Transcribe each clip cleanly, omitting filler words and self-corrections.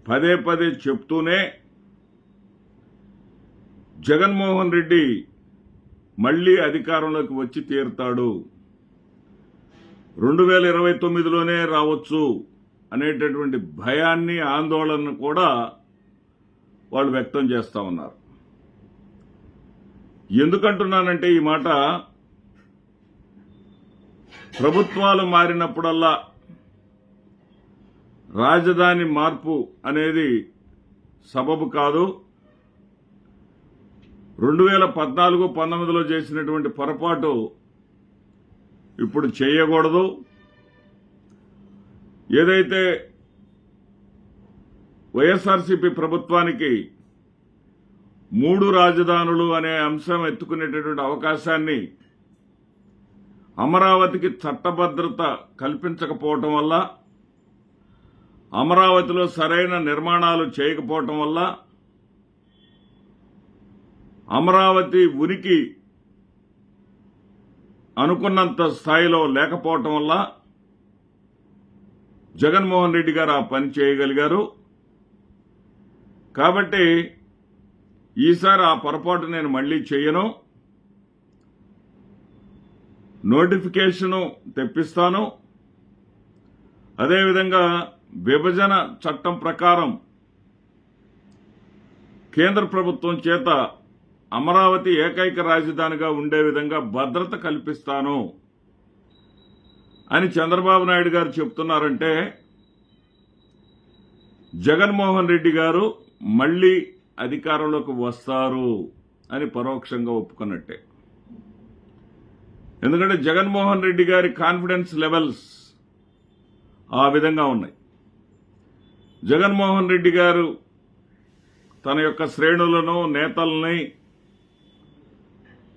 పదే పదే చెప్తూనే జగన్మోహన్ రెడ్డి మళ్లీ అధికారంలోకి వచ్చి తీరుతాడు, 2029లోనే రావచ్చు అనేటటువంటి భయాన్ని, ఆందోళనను కూడా వాళ్ళు వ్యక్తం చేస్తా ఉన్నారు. ఎందుకంటున్నానంటే ఈ మాట, ప్రభుత్వాలు మారినప్పుడల్లా రాజధాని మార్పు అనేది సబబు కాదు. 2014-19లో చేసినటువంటి పొరపాటు ఇప్పుడు చేయకూడదు. ఏదైతే వైఎస్ఆర్సీపీ ప్రభుత్వానికి 3 రాజధానులు అనే అంశం ఎత్తుకునేటటువంటి అవకాశాన్ని అమరావతికి చట్టభద్రత కల్పించకపోవటం వల్ల, అమరావతిలో సరైన నిర్మాణాలు చేయకపోవటం వల్ల, అమరావతి ఉనికి అనుకున్నంత స్థాయిలో లేకపోవటం వల్ల జగన్మోహన్ రెడ్డి గారు ఆ పని చేయగలిగారు. కాబట్టి ఈసారి ఆ పొరపాటు నేను మళ్లీ చేయను. నోటిఫికేషను తెప్పిస్తాను. అదేవిధంగా విభజన చట్టం ప్రకారం కేంద్ర ప్రభుత్వం చేత అమరావతి ఏకైక రాజధానిగా ఉండే విధంగా భద్రత కల్పిస్తాను అని చంద్రబాబు నాయుడు గారు చెప్తున్నారంటే, జగన్మోహన్ రెడ్డి గారు మళ్లీ అధికారంలోకి వస్తారు అని పరోక్షంగా ఒప్పుకున్నట్టే. ఎందుకంటే జగన్మోహన్ రెడ్డి గారి కాన్ఫిడెన్స్ లెవెల్స్ ఆ విధంగా ఉన్నాయి. జగన్మోహన్ రెడ్డి గారు తన యొక్క శ్రేణులను, నేతల్ని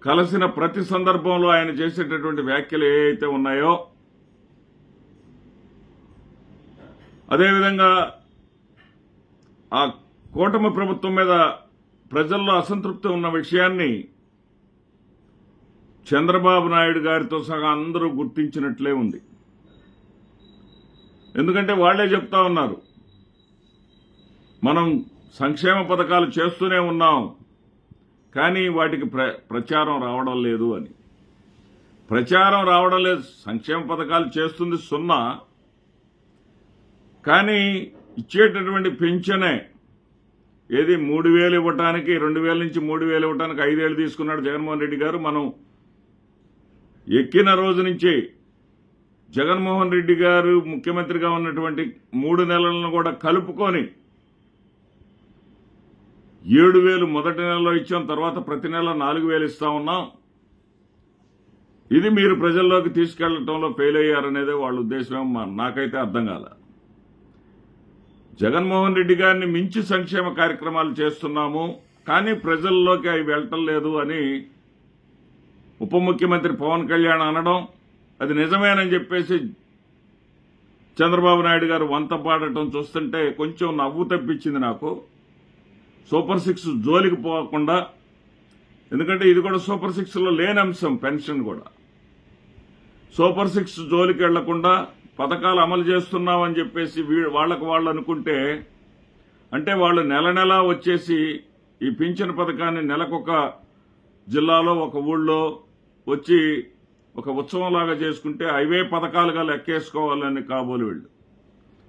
కలిసిన ప్రతి సందర్భంలో ఆయన చేసేటటువంటి వ్యాఖ్యలు ఏవైతే ఉన్నాయో, అదేవిధంగా ఆ కూటమి ప్రభుత్వం మీద ప్రజల్లో అసంతృప్తి ఉన్న విషయాన్ని చంద్రబాబు నాయుడు గారితో సహా అందరూ గుర్తించినట్లే ఉంది. ఎందుకంటే వాళ్లే చెప్తా ఉన్నారు, మనం సంక్షేమ పథకాలు చేస్తూనే ఉన్నాం, కానీ వాటికి ప్రచారం రావడం లేదు అని. ప్రచారం రావడం లేదు. సంక్షేమ పథకాలు చేస్తుంది 0, కానీ ఇచ్చేటటువంటి పెన్షనే ఏది 3,000 ఇవ్వటానికి, 2,000 నుంచి 3,000 ఇవ్వటానికి 5 ఏళ్లు తీసుకున్నాడు జగన్మోహన్ రెడ్డి గారు. మనం ఎక్కిన రోజు నుంచి జగన్మోహన్ రెడ్డి గారు ముఖ్యమంత్రిగా ఉన్నటువంటి 3 నెలలను కూడా కలుపుకొని 7,000 మొదటి నెలలో ఇచ్చాం, తర్వాత ప్రతి నెల 4,000 ఇస్తా ఉన్నాం. ఇది మీరు ప్రజల్లోకి తీసుకెళ్లటంలో ఫెయిల్ అయ్యారనేదే వాళ్ళ ఉద్దేశం. నాకైతే అర్థం కాల. జగన్మోహన్ రెడ్డి గారిని మించి సంక్షేమ కార్యక్రమాలు చేస్తున్నాము, కానీ ప్రజల్లోకి అవి వెళ్లటం లేదు అని ఉప ముఖ్యమంత్రి పవన్ కళ్యాణ్ అనడం, అది నిజమేనని చెప్పేసి చంద్రబాబు నాయుడు గారు వంత పాడటం చూస్తుంటే కొంచెం నవ్వు తప్పించింది నాకు. సూపర్ 6 జోలికి పోకుండా, ఎందుకంటే ఇది కూడా సూపర్ 6లో లేని అంశం, పెన్షన్ కూడా. సూపర్ 6 జోలికి వెళ్లకుండా పథకాలు అమలు చేస్తున్నామని చెప్పేసి వాళ్లకు వాళ్ళు అనుకుంటే, అంటే వాళ్ళు నెల నెలా వచ్చేసి ఈ పింఛన్ పథకాన్ని నెలకొక జిల్లాలో, ఒక ఊళ్ళో వచ్చి ఒక ఉత్సవంలాగా చేసుకుంటే అవే పథకాలుగా లెక్కేసుకోవాలని కాబోలు వీళ్ళు.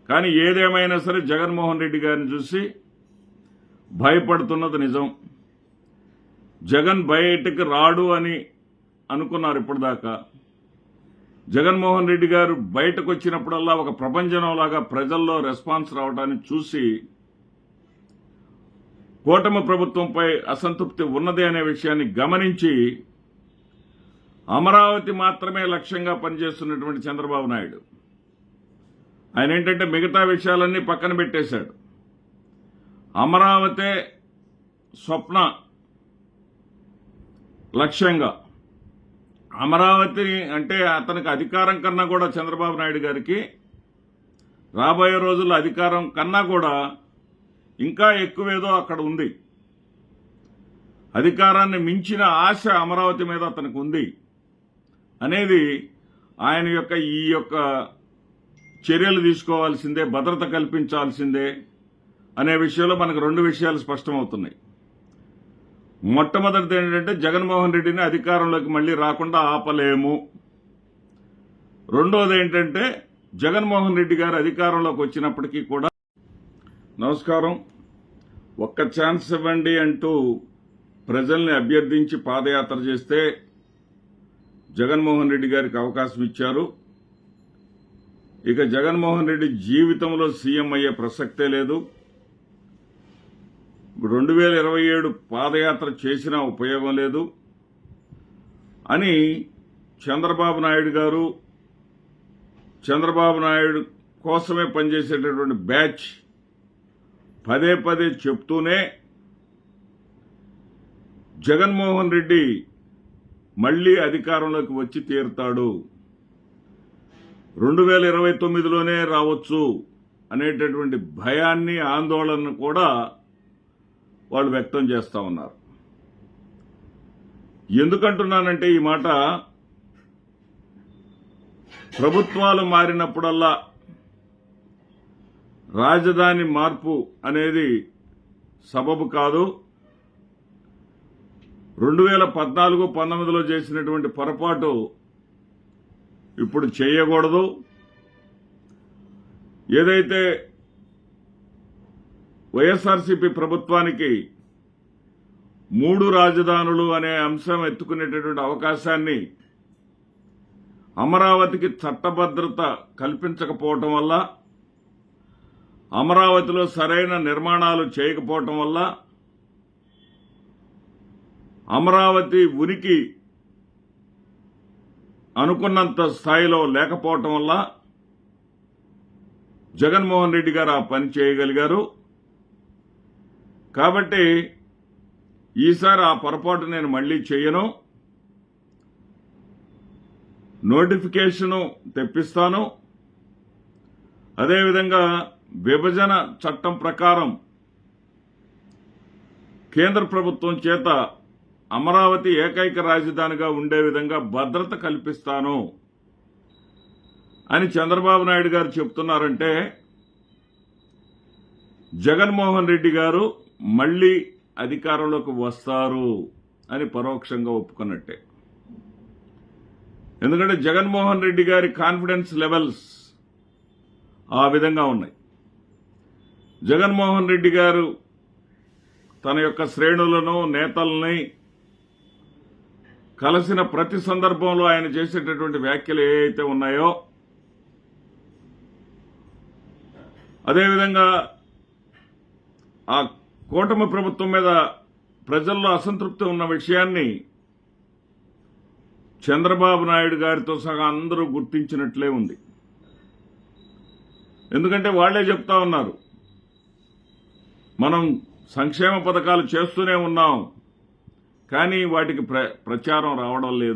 కానీ ఏదేమైనా సరే జగన్మోహన్ రెడ్డి గారిని చూసి భయపడుతున్నది నిజం. జగన్ బయటకు రాడు అని అనుకున్నారు ఇప్పటిదాకా. జగన్మోహన్ రెడ్డి గారు బయటకు వచ్చినప్పుడల్లా ఒక ప్రపంచంలాగా ప్రజల్లో రెస్పాన్స్ రావడాన్ని చూసి కూటమి ప్రభుత్వంపై అసంతృప్తి ఉన్నది అనే విషయాన్ని గమనించి అమరావతి మాత్రమే లక్ష్యంగా పనిచేస్తున్నటువంటి చంద్రబాబు నాయుడు ఆయన ఏంటంటే మిగతా విషయాలన్నీ పక్కన పెట్టేశాడు. అమరావతి స్వప్న లక్ష్యంగా, అమరావతి అంటే అతనికి అధికారం కన్నా కూడా చంద్రబాబు నాయుడు గారికి రాబోయే రోజుల్లో అధికారం కన్నా కూడా ఇంకా ఎక్కువేదో అక్కడ ఉంది. అధికారాన్ని మించిన ఆశ అమరావతి మీద అతనికి ఉంది అనేది ఆయన యొక్క ఈ యొక్క చర్యలు తీసుకోవాల్సిందే, భద్రత కల్పించాల్సిందే. అనే విషయంలో మనకు రెండు విషయాలు స్పష్టమవుతున్నాయి. మొట్టమొదటిది ఏంటంటే జగన్మోహన్ రెడ్డిని అధికారంలోకి మళ్ళీ రాకుండా ఆపలేము. రెండోది ఏంటంటే జగన్మోహన్ రెడ్డి గారు అధికారంలోకి వచ్చినప్పటికీ కూడా నమస్కారం ఒక్క ఛాన్స్ ఇవ్వండి అంటూ ప్రజల్ని అభ్యర్థించి పాదయాత్ర చేస్తే జగన్మోహన్ రెడ్డి గారికి అవకాశం ఇచ్చారు. ఇక జగన్మోహన్ రెడ్డి జీవితంలో సీఎం అయ్యే ప్రసక్తే లేదు. 2027 పాదయాత్ర చేసినా ఉపయోగం లేదు అని చంద్రబాబు నాయుడు కోసమే పనిచేసేటటువంటి బ్యాచ్ పదే పదే చెప్తూనే జగన్మోహన్ రెడ్డి మళ్లీ అధికారంలోకి వచ్చి తీరుతాడు, 2029లోనే రావచ్చు అనేటటువంటి భయాన్ని ఆందోళనను కూడా వాళ్ళు వ్యక్తం చేస్తా ఉన్నారు. ఎందుకంటున్నానంటే ఈ మాట ప్రభుత్వాలు మారినప్పుడల్లా రాజధాని మార్పు అనేది సబబు కాదు. 2014-19లో చేసినటువంటి పొరపాటు ఇప్పుడు చేయకూడదు. ఏదైతే వైఎస్ఆర్సీపీ ప్రభుత్వానికి 3 రాజధానులు అనే అంశం ఎత్తుకునేటటువంటి అవకాశాన్ని అమరావతికి చట్టభద్రత కల్పించకపోవటం వల్ల, అమరావతిలో సరైన నిర్మాణాలు చేయకపోవటం వల్ల, అమరావతి ఉనికి అనుకున్నంత స్థాయిలో లేకపోవటం వల్ల జగన్మోహన్ రెడ్డి గారు ఆ పని చేయగలిగారు. కాబట్టి ఈసారి ఆ పొరపాటు నేను మళ్లీ చేయను. నోటిఫికేషను తెప్పిస్తాను. అదేవిధంగా విభజన చట్టం ప్రకారం కేంద్ర ప్రభుత్వం చేత అమరావతి ఏకైక రాజధానిగా ఉండే విధంగా భద్రత కల్పిస్తాను అని చంద్రబాబు నాయుడు గారు చెప్తున్నారంటే జగన్మోహన్ రెడ్డి గారు మళ్లీ అధికారంలోకి వస్తారు అని పరోక్షంగా ఒప్పుకున్నట్టే. ఎందుకంటే జగన్మోహన్ రెడ్డి గారి కాన్ఫిడెన్స్ లెవెల్స్ ఆ విధంగా ఉన్నాయి. జగన్మోహన్ రెడ్డి గారు తన యొక్క శ్రేణులను నేతల్ని కలిసిన ప్రతి సందర్భంలో ఆయన చేసేటటువంటి వ్యాఖ్యలు ఏవైతే ఉన్నాయో, అదేవిధంగా ఆ కూటమి ప్రభుత్వం మీద ప్రజల్లో అసంతృప్తి ఉన్న విషయాన్ని చంద్రబాబు నాయుడు గారితో సహా అందరూ గుర్తించినట్లే ఉంది. ఎందుకంటే వాళ్లే చెప్తా ఉన్నారు, మనం సంక్షేమ పథకాలు చేస్తూనే ఉన్నాం, కానీ వాటికి ప్రచారం రావడం లేదు.